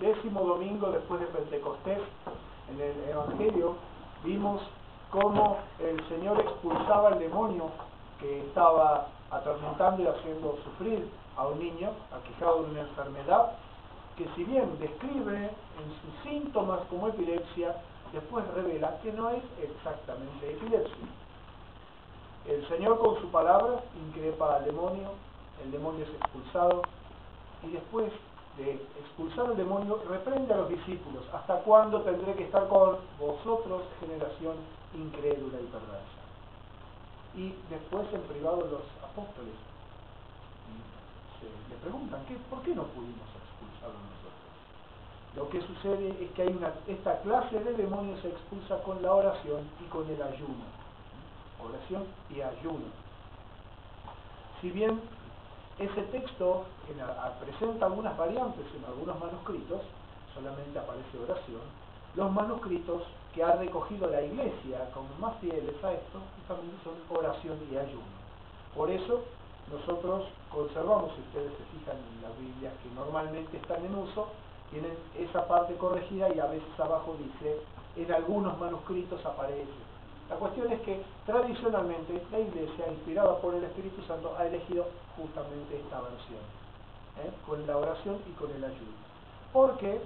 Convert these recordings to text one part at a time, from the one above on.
10º domingo después de Pentecostés, en el Evangelio, vimos cómo el Señor expulsaba al demonio que estaba atormentando y haciendo sufrir a un niño aquejado de una enfermedad, que si bien describe en sus síntomas como epilepsia, después revela que no es exactamente epilepsia. El Señor con su palabra increpa al demonio, el demonio es expulsado, y después de expulsar al demonio reprende a los discípulos: ¿hasta cuándo tendré que estar con vosotros, generación incrédula y perversa? Y después en privado los apóstoles le preguntan, ¿por qué no pudimos expulsarlo nosotros? Lo que sucede es que esta clase de demonios se expulsa con la oración y con el ayuno. Oración y ayuno. Si bien ese texto presenta algunas variantes en algunos manuscritos, solamente aparece oración, los manuscritos que ha recogido la Iglesia como más fieles a esto también son oración y ayuno. Por eso nosotros conservamos, si ustedes se fijan en las Biblias que normalmente están en uso, tienen esa parte corregida y a veces abajo dice, en algunos manuscritos aparece. La cuestión es que tradicionalmente la Iglesia, inspirada por el Espíritu Santo, ha elegido justamente esta versión, con la oración y con el ayuno. Porque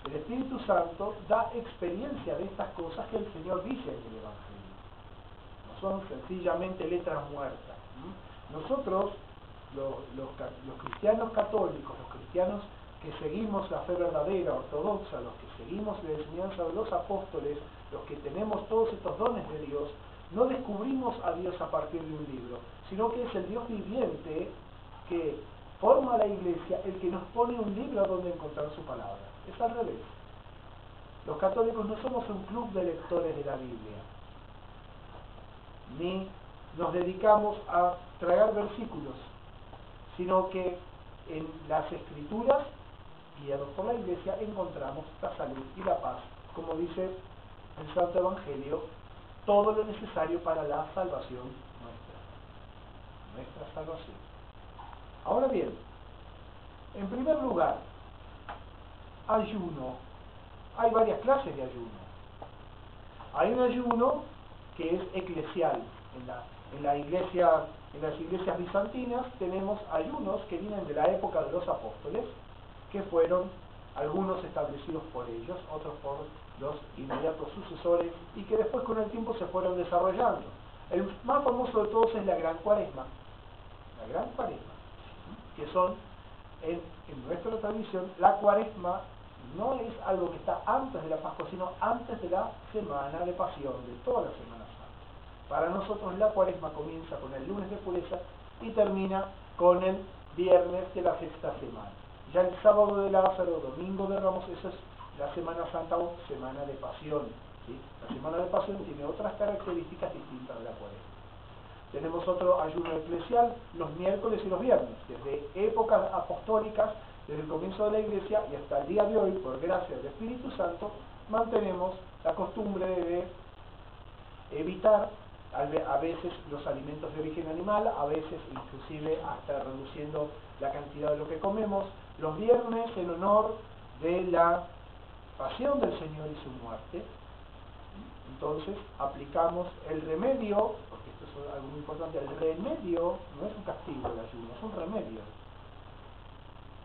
el Espíritu Santo da experiencia de estas cosas que el Señor dice en el Evangelio. No son sencillamente letras muertas. Nosotros, los cristianos católicos, los cristianos que seguimos la fe verdadera, ortodoxa, los que seguimos la enseñanza de los apóstoles, los que tenemos todos estos dones de Dios, no descubrimos a Dios a partir de un libro, sino que es el Dios viviente que forma la Iglesia el que nos pone un libro donde encontrar su palabra. Es al revés. Los católicos no somos un club de lectores de la Biblia, ni nos dedicamos a traer versículos, sino que en las Escrituras, guiados por la Iglesia, encontramos la salud y la paz, como dice el Santo Evangelio, todo lo necesario para la salvación nuestra salvación. Ahora bien, en primer lugar, ayuno. Hay varias clases de ayuno. Hay un ayuno que es eclesial. En las iglesias bizantinas tenemos ayunos que vienen de la época de los apóstoles, que fueron algunos establecidos por ellos, otros por los inmediatos sucesores, y que después con el tiempo se fueron desarrollando. El más famoso de todos es la Gran Cuaresma. La Gran Cuaresma, que son, en nuestra tradición, la Cuaresma no es algo que está antes de la Pascua, sino antes de la Semana de Pasión, de toda la Semana Santa. Para nosotros la Cuaresma comienza con el lunes de pureza y termina con el viernes de la sexta semana. Ya el sábado de Lázaro, domingo de Ramos, esa es la Semana Santa o Semana de Pasión, ¿sí? La Semana de Pasión tiene otras características distintas de la Cuaresma. Tenemos otro ayuno eclesial los miércoles y los viernes, desde épocas apostólicas, desde el comienzo de la Iglesia y hasta el día de hoy, por gracia del Espíritu Santo, mantenemos la costumbre de evitar a veces los alimentos de origen animal, a veces inclusive hasta reduciendo la cantidad de lo que comemos, los viernes en honor de la pasión del Señor y su muerte. Entonces aplicamos el remedio, porque esto es algo muy importante, el remedio no es un castigo del ayuno, es un remedio.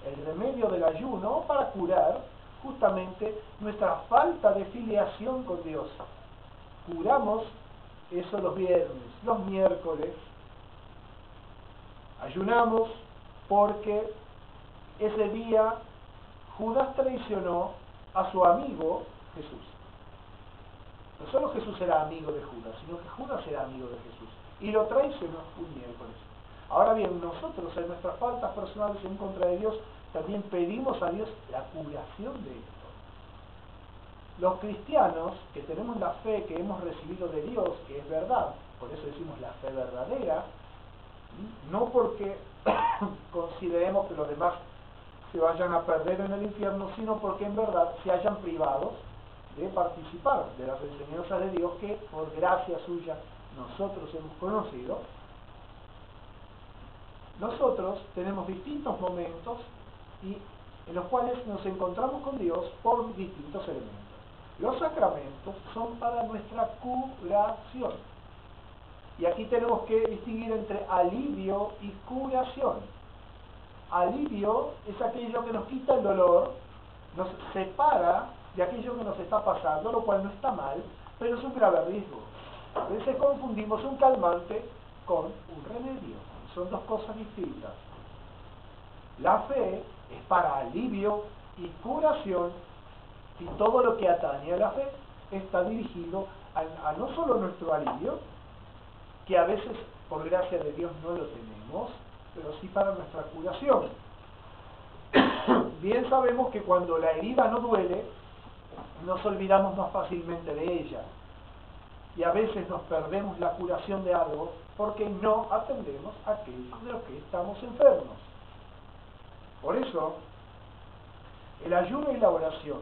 El remedio del ayuno para curar justamente nuestra falta de filiación con Dios. Curamos eso los viernes, los miércoles. Ayunamos porque ese día Judas traicionó a su amigo Jesús. No solo Jesús era amigo de Judas, sino que Judas era amigo de Jesús. Y lo traicionó un miércoles. Ahora bien, nosotros en nuestras faltas personales en contra de Dios, también pedimos a Dios la curación de esto. Los cristianos que tenemos la fe que hemos recibido de Dios, que es verdad, por eso decimos la fe verdadera, no porque consideremos que los demás se vayan a perder en el infierno, sino porque en verdad se hayan privados de participar de las enseñanzas de Dios que por gracia suya nosotros hemos conocido. Nosotros tenemos distintos momentos y en los cuales nos encontramos con Dios por distintos elementos. Los sacramentos son para nuestra curación. Y aquí tenemos que distinguir entre alivio y curación. Alivio es aquello que nos quita el dolor, nos separa de aquello que nos está pasando, lo cual no está mal, pero es un grave riesgo. A veces confundimos un calmante con un remedio. Son dos cosas distintas. La fe es para alivio y curación, y todo lo que atañe a la fe está dirigido a no solo nuestro alivio, que a veces por gracia de Dios no lo tenemos, pero sí para nuestra curación. Bien sabemos que cuando la herida no duele, nos olvidamos más fácilmente de ella. Y a veces nos perdemos la curación de algo porque no atendemos a aquello de lo que estamos enfermos. Por eso, el ayuno y la oración,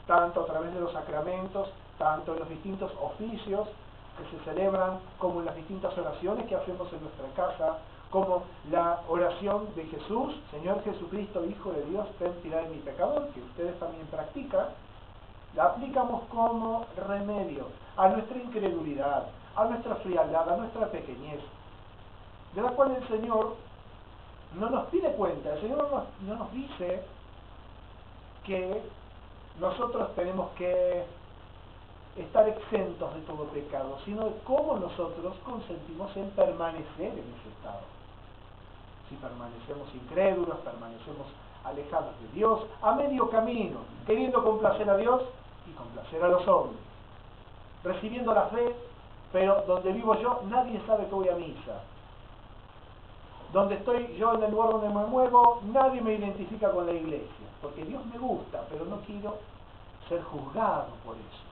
tanto a través de los sacramentos, tanto en los distintos oficios que se celebran, como en las distintas oraciones que hacemos en nuestra casa, como la oración de Jesús, Señor Jesucristo, Hijo de Dios, ten piedad de mi pecador, que ustedes también practican, la aplicamos como remedio a nuestra incredulidad, a nuestra frialdad, a nuestra pequeñez, de la cual el Señor no nos pide cuenta. El Señor no nos dice que nosotros tenemos que estar exentos de todo pecado, sino de cómo nosotros consentimos en permanecer en ese estado. Si permanecemos incrédulos, permanecemos alejados de Dios, a medio camino, queriendo complacer a Dios y complacer a los hombres, recibiendo la fe, pero donde vivo yo nadie sabe que voy a misa. Donde estoy yo, en el lugar donde me muevo, nadie me identifica con la iglesia, porque Dios me gusta, pero no quiero ser juzgado por eso.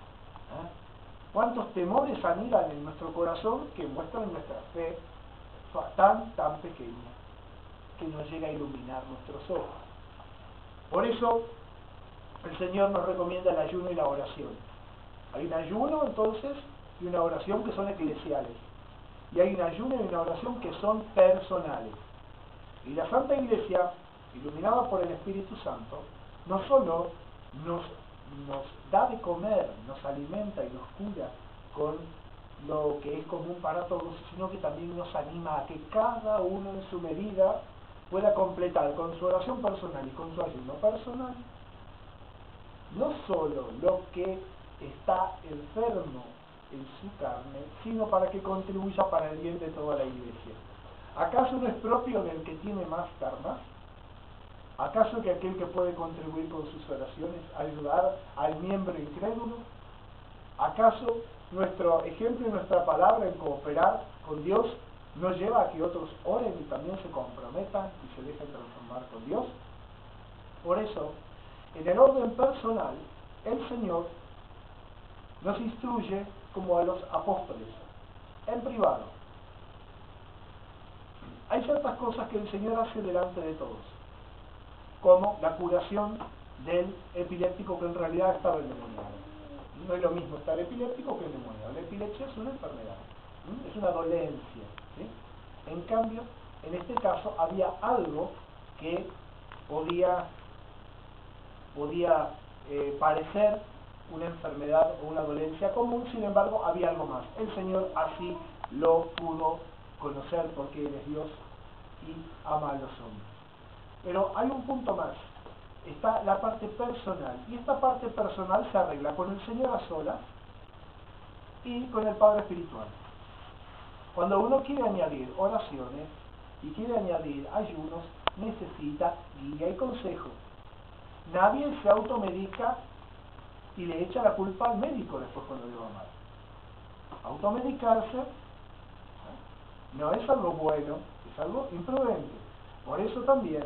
¿Cuántos temores anidan en nuestro corazón que muestran nuestra fe tan pequeña que no llega a iluminar nuestros ojos? Por eso el Señor nos recomienda el ayuno y la oración. Hay un ayuno entonces y una oración que son eclesiales, y hay un ayuno y una oración que son personales. Y la Santa Iglesia, iluminada por el Espíritu Santo, no solo nos da de comer, nos alimenta y nos cura con lo que es común para todos, sino que también nos anima a que cada uno en su medida pueda completar con su oración personal y con su ayuno personal no solo lo que está enfermo en su carne, sino para que contribuya para el bien de toda la Iglesia. ¿Acaso no es propio del que tiene más karmas? ¿Acaso que aquel que puede contribuir con sus oraciones ayudar al miembro incrédulo? ¿Acaso nuestro ejemplo y nuestra palabra en cooperar con Dios nos lleva a que otros oren y también se comprometan y se dejen transformar con Dios? Por eso, en el orden personal, el Señor nos instruye como a los apóstoles, en privado. Hay ciertas cosas que el Señor hace delante de todos, como la curación del epiléptico que en realidad estaba endemoniado. No es lo mismo estar epiléptico que endemoniado. La epilepsia es una enfermedad, es una dolencia, ¿sí? En cambio, en este caso había algo que podía parecer una enfermedad o una dolencia común, sin embargo había algo más. El Señor así lo pudo conocer porque Él es Dios y ama a los hombres. Pero hay un punto más, está la parte personal, y esta parte personal se arregla con el Señor a solas y con el Padre Espiritual. Cuando uno quiere añadir oraciones y quiere añadir ayunos, necesita guía y consejo. Nadie se automedica y le echa la culpa al médico después cuando le va mal. Automedicarse no es algo bueno, es algo imprudente. Por eso también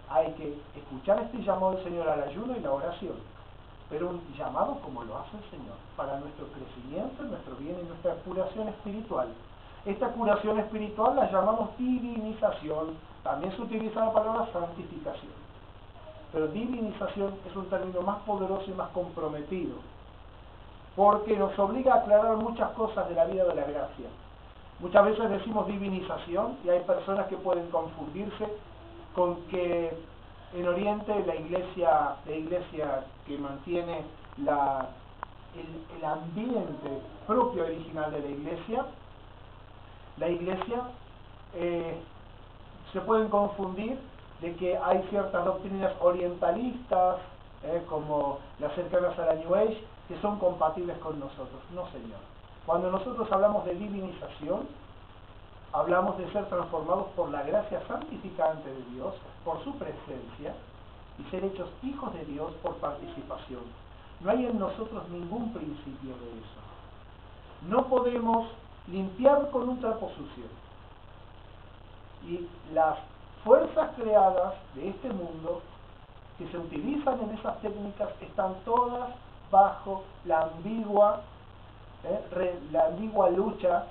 hay que escuchar este llamado del Señor al ayuno y la oración, pero un llamado como lo hace el Señor, para nuestro crecimiento, nuestro bien y nuestra curación espiritual. Esta curación espiritual la llamamos divinización, también se utiliza la palabra santificación. Pero divinización es un término más poderoso y más comprometido, porque nos obliga a aclarar muchas cosas de la vida de la gracia. Muchas veces decimos divinización y hay personas que pueden confundirse con que En Oriente la iglesia que mantiene el ambiente propio original de la iglesia se pueden confundir de que hay ciertas doctrinas orientalistas, como las cercanas a la New Age, que son compatibles con nosotros. No, señor. Cuando nosotros hablamos de divinización, hablamos de ser transformados por la gracia santificante de Dios, por su presencia, y ser hechos hijos de Dios por participación. No hay en nosotros ningún principio de eso. No podemos limpiar con un trapo sucio. Y las fuerzas creadas de este mundo que se utilizan en esas técnicas están todas bajo la ambigua lucha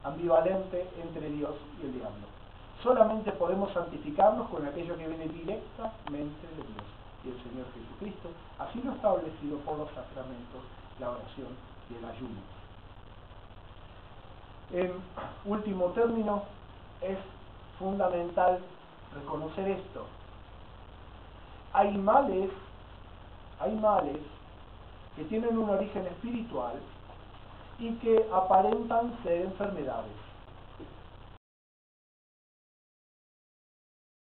ambivalente entre Dios y el diablo. Solamente podemos santificarnos con aquello que viene directamente de Dios y el Señor Jesucristo. Así lo establecido por los sacramentos, la oración y el ayuno. En último término, es fundamental reconocer esto. Hay males que tienen un origen espiritual y que aparentan ser enfermedades.